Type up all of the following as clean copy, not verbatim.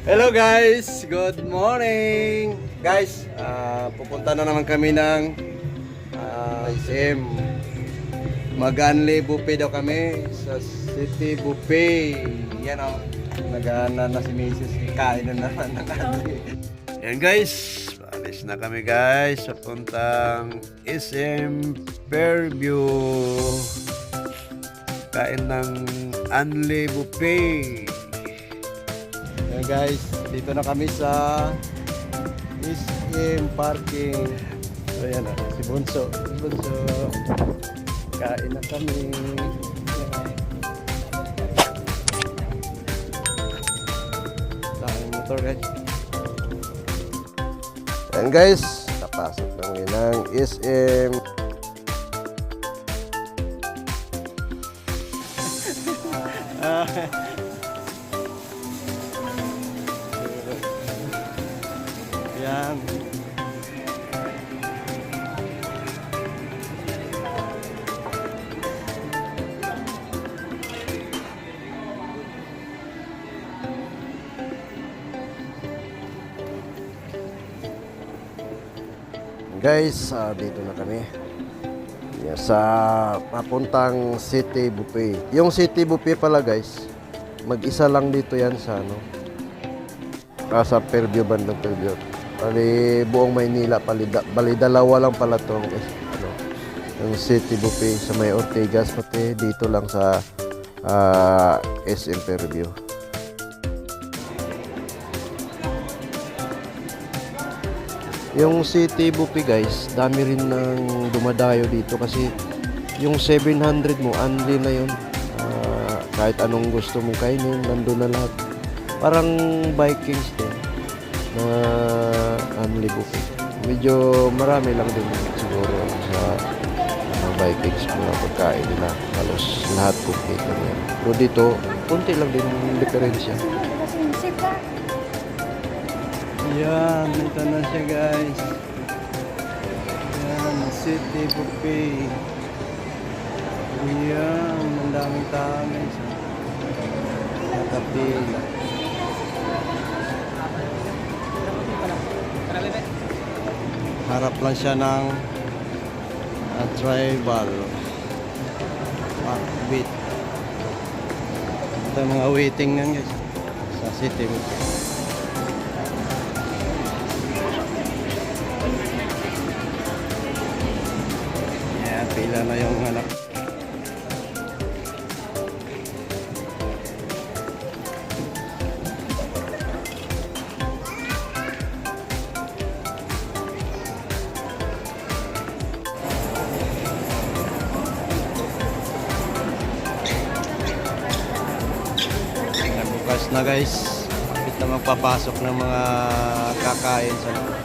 Hello guys! Good morning! Guys, pupunta na naman kami ng SM. Mag-unli buffet daw kami sa City Buffet. Yan o. Nag-aana na si Mrs. Kain na naman ng unli. Yan guys, alis na kami guys. Papuntang SM Fairview. Kain ng unli buffet. Ayan guys, dito na kami sa SM Parking. So yan na, si Bunso. Kain na kami. Daming motor guys. Ayan guys, napasok kami ng SM. Yan. Guys, dito na kami. Yan, sa papuntang City Buffet. Yung City Buffet pala guys, mag-isa lang dito yan sa ano. Sa Fairview, bandang Fairview. Bali buong Maynila, bali dalawa lang pala to ano, yung City Buffet sa may Ortigas, pati dito lang sa SM Fairview. Yung City Buffet guys, dami rin ng dumadayo dito kasi yung 700 mo, unli na yun. Kahit anong gusto mong kainin, nandun na lahat. Parang Vikings din na unli buffet. Medyo marami lang din siguro sa Vikings mga pagkain nila. Halos lahat complete lang yan. Pero dito, kunti lang din yung diferensya. Yan, ito na siya guys. Yan, City Buffet. Yan, ang daming tao guys. Nakapila. Harap lang siya ng tribal backbeat. Ito yung mga waiting nga guys sa City Buffet. Yan, pila na yung anak. Bukas na guys, bakit na magpapasok ng mga kakain sa loob.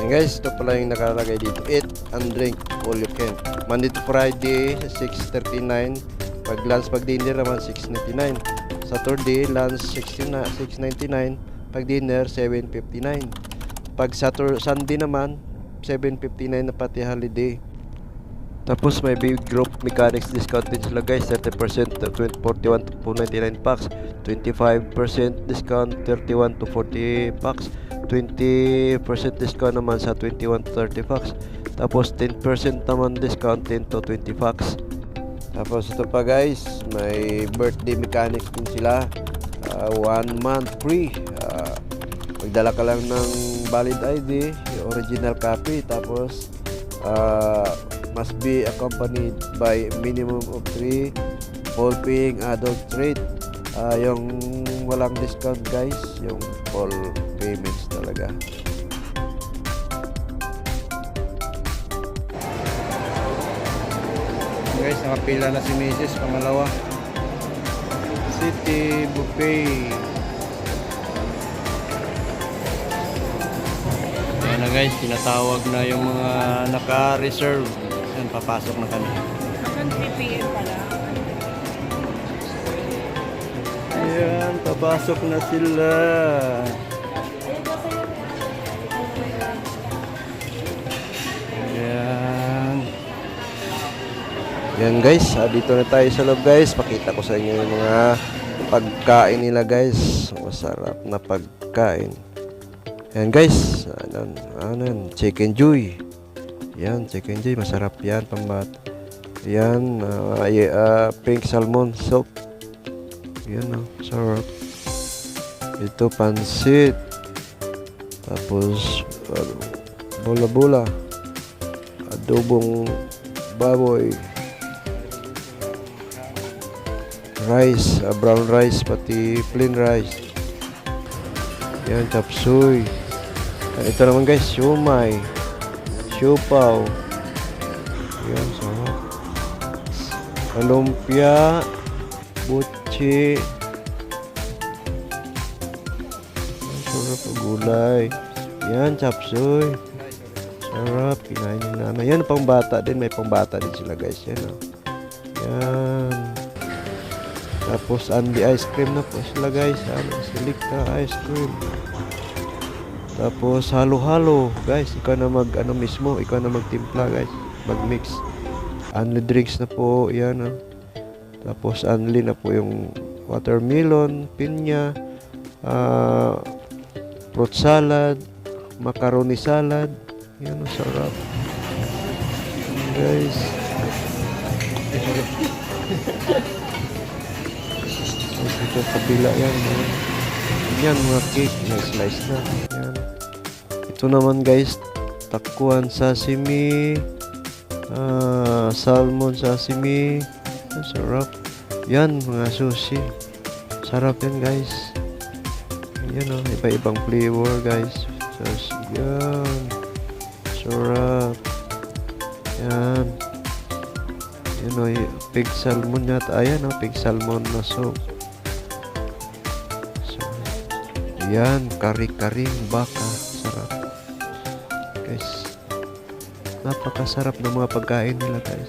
And guys, ito pala yung nakalagay dito, eat and drink all you can. Monday to Friday 6:39, pag lunch pag dinner naman 6:99, Saturday lunch 6:99, pag dinner 7:59, pag Sunday naman 7:59 na pati holiday. Tapos may big group mechanics discount din sila guys, 30% to 41 to 99 packs, 25% discount 31 to 40 packs, 20% discount naman sa 21 to 30 packs, tapos 10% naman discount 10 to 20 packs. Tapos ito pa guys, may birthday mechanics din sila, 1 month free. Magdala ka lang ng valid ID, original copy, tapos must be accompanied by minimum of 3 full paying adult rate. Yung walang discount guys, yung full payments talaga. Guys, nakapila na si Mrs. pangalawa. City Buffet. Ayan na guys, tinatawag na yung mga naka-reserve. Yan, papasok na kami. Hanggang 3 PM pala. Ayan, papasok na sila. Ayan. Yan guys, dito na tayo sa loob guys. Pakita ko sa inyo yung mga pagkain nila guys. Masarap na pagkain. Yan guys, ano, chicken joy. Yan, chicken joy, masarap yan pambat. Yan, pink salmon soup. Yan, sarap. Ito pansit. Tapos bola-bola. Adobong baboy. Rice, brown rice pati plain rice. Yan, chapsuy. Ito naman guys, siomay, siopaw. Yan, sarap. Lumpia, butchi. Sarap, gulay. Yan, chapsuy. Sarap, kinain yung nanay. Yan, pang bata din. May pang bata din sila guys. Yan, oh. Yan. Tapos, Andy ice cream na po sila guys. Selecta ice cream. Tapos, halo-halo. Guys, ikaw na mismo. Ikaw na magtimpla guys. Mag-mix. Only drinks na po. Yan, oh. Tapos, only na po yung watermelon, pinya, fruit salad, macaroni salad. Yan, ang sarap. Guys. Ito kabila yan. Yan, mga cake. May slice na. Yan. Ito naman guys, takuan sashimi, salmon sashimi. Ang sarap. Yan, mga sushi. Sarap yan guys. Yan, oh, iba-ibang flavor guys. Yan. Sarap. Yan. Yan, oh, pig salmon yata. Ayan, oh, pig salmon na soup. Yan, kari-karing baka. Sarap. Guys, napakasarap ng mga pagkain nila guys.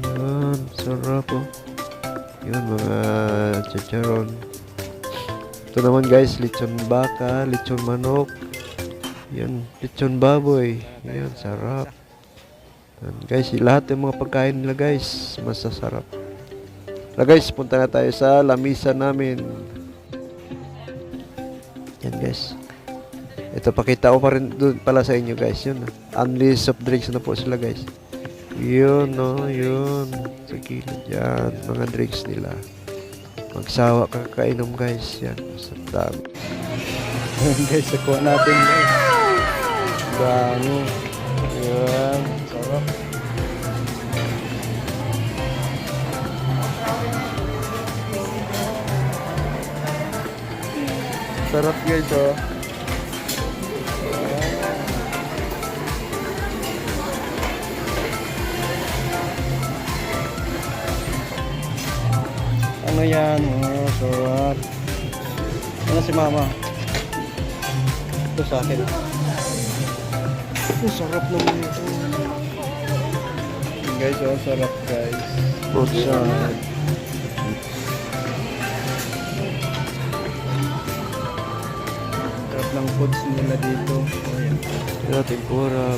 Yan, sarap oh. Yan, mga chicharon. Ito naman guys, lechon baka, lechon manok. Yan, lechon baboy. Yan, sarap. Yan, guys, lahat ng mga pagkain nila guys, masasarap. Na guys, punta na tayo sa lamisa namin. Yan guys. Ito, pakita ko pa rin doon pala sa inyo guys. Yun. Only soft drinks na po sila guys. Yun, no. Yun. Sa gilid. Yan. Mga drinks nila. Magsawa kakainom guys. Yan. Sa dami. Yan guys. Sakuha natin guys. Dami. Yan. Sarap. Sarap guys oh. Ano yan? Oh, sarap. Ano si mama? Ito sa akin. Oh, sarap naman ito. Guys oh, sarap guys. Fruit salad. Ng foods nila dito. Ayan. Kaya tempura,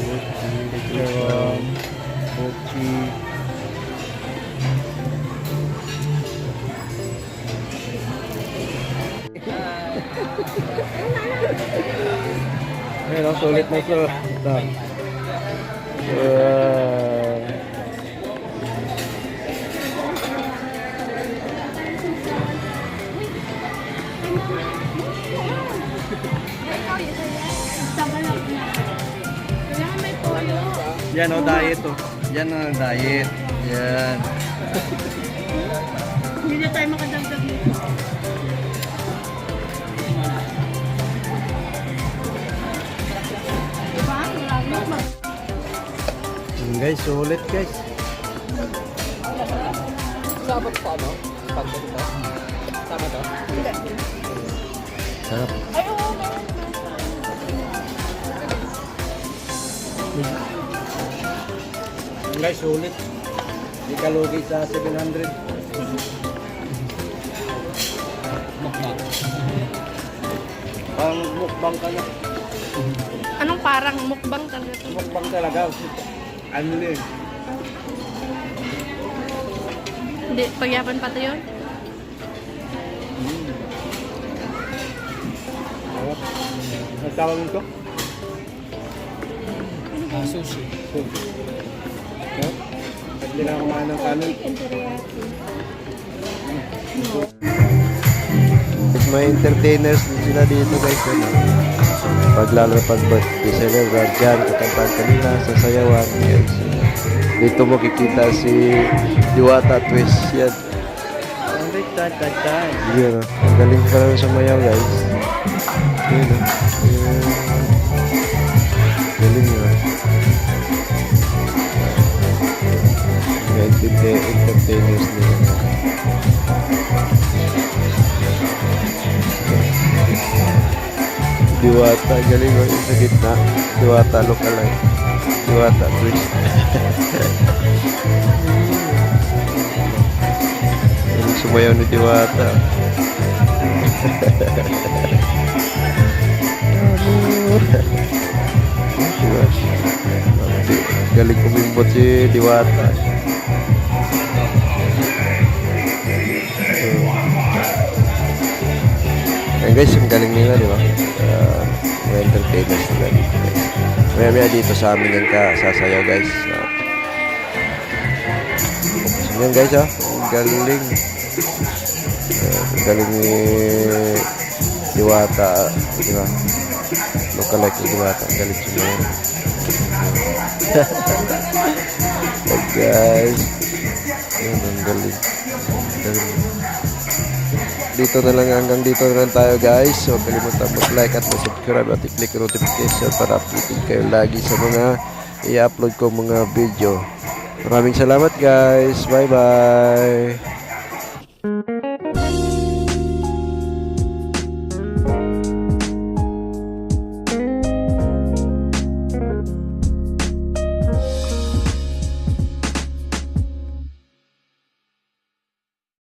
mochi. Ayan, sulit na ito. Yan o, diet o. Yan o, diet. Yan. Hindi na tayo makadagdag nito. Diba? Guys, sulit guys. Sabat pa no? Pagka dito? Sama to? Sarap. Guys, sulit. Di ka lugi sa 700. Mukbang. Parang mukbang ka na. Anong parang mukbang talaga ito? Mukbang talaga. Ano yun? Hindi, pagyapan pa to yun. Ang tawag nito? Sushi. No? Pag hindi na kumain ng kanin. May entertainers din sila dito guys. Ano? Pag lalo pag birthday celebrar dyan, kakantahan kanila, sasayawan guys. Dito mo kikita si Diwata Twist yan. Yun, ang galing pa rin sumayaw guys. Yun, galing yun. Entertainers nila. Diwata, galing mo yung sa gitna. Diwata lookalike. Diwata twist. Yung sumayaw ni Diwata. Galing kumimbot si Diwata. Ayan guys, ang galing nila, di ba? Mga entertainers nila dito guys. Maya dito sa amin yung sasayaw guys. So, yan guys ang galing. Ang galing ni Diwata, di ba? Lookalike ni Diwata, ang galing sumayaw. But guys, yun ang galing. Dito na lang, hanggang dito na lang tayo guys. So kalimutan mag-like at mag-subscribe at i-click notification para updated kayo lagi sa mga i-upload ko mga video. Maraming salamat guys. Bye bye.